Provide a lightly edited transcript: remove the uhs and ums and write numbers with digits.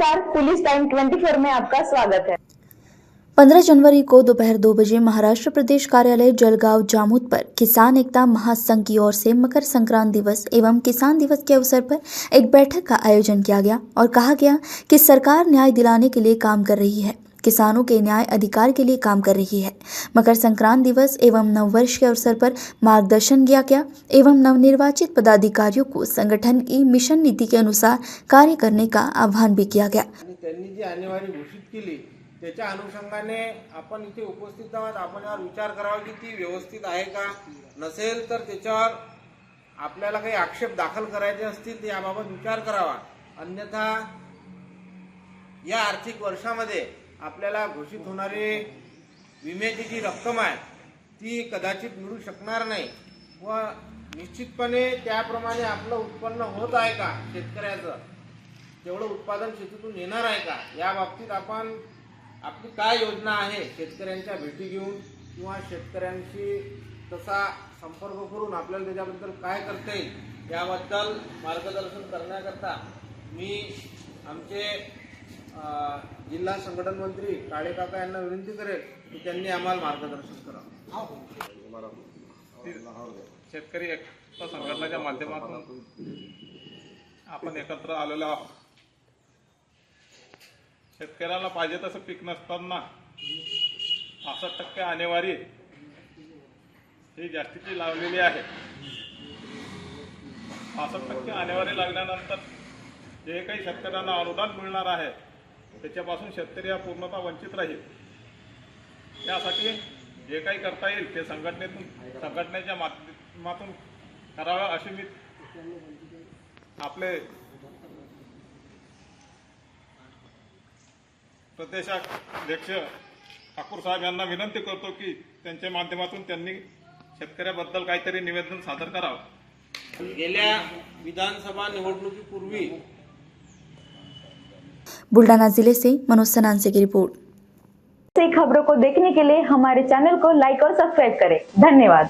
नमस्कार, police time 24 में आपका स्वागत है। 15 जनवरी को दोपहर 2 बजे महाराष्ट्र प्रदेश कार्यालय जलगांव जामोद पर किसान एकता महासंघ की ओर से मकर संक्रांति दिवस एवं किसान दिवस के अवसर पर एक बैठक का आयोजन किया गया और कहा गया कि सरकार न्याय दिलाने के लिए काम कर रही है, किसानों के न्याय अधिकार के लिए काम कर रही है। मकर संक्रांति दिवस एवं नववर्ष के अवसर पर मार्गदर्शन किया गया एवं नवनिर्वाचित पदाधिकारियों को संगठन की मिशन नीति के अनुसार कार्य करने का आह्वान भी किया गया। त्यांनी जी आणीबाणी घोषित केली त्याच्या अनुषंगाने आपण इथे उपस्थित आहोत। आपण यावर विचार करावा की ती व्यवस्थित आहे का, नसेल तर त्याच्यावर आपल्याला काही आक्षेप दाखल करायचे असतील तर याबाबत विचार करावा। अन्यथा या आर्थिक वर्षामध्ये आपल्याला घोषित होणारी विम्याची जी रक्कम आहे ती कदाचित मिळू शकणार नाही व निश्चितपणे त्याप्रमाणे आपलं उत्पन्न होत आहे का, शेतकऱ्याचं तेवढं उत्पादन शेतीतून येणार आहे का, या बाबतीत आपण आपली काय योजना आहे शेतकऱ्यांच्या भेटी घेऊन किंवा शेतकऱ्यांशी तसा संपर्क करून आपल्याला त्याच्याबद्दल काय करता येईल याबद्दल मार्गदर्शन करण्याकरता मी आमचे जिल्हा संघटन मंत्री काळे काका यांना विनंती करेल की त्यांनी आम्हाला मार्गदर्शन करावं। शेतकरी एकता संघटनेच्या माध्यमातून आपण एकत्र आलेलो आहोत। शेतकऱ्याला पाहिजे तसं पीक नसताना 65% आणेवारी ही जास्तीची लावलेली आहे। 65% आणेवारी लागल्यानंतर जे काही शेतकऱ्यांना अनुदान मिळणार आहे त्याच्यापासून शेतकरी हा पूर्णतः वंचित राहील। त्यासाठी जे काही करता येईल ते संघटनेच्या माध्यमातून करावं अशी मी आपले प्रदेशाध्यक्ष ठाकूर साहेब यांना विनंती करतो की त्यांच्या माध्यमातून त्यांनी शेतकऱ्याबद्दल काहीतरी निवेदन सादर करावं। गेल्या विधानसभा निवडणुकीपूर्वी बुल्डाना जिले से मनोज सनांसे की रिपोर्ट। खबरों को देखने के लिए हमारे चैनल को लाइक और सब्सक्राइब करें। धन्यवाद।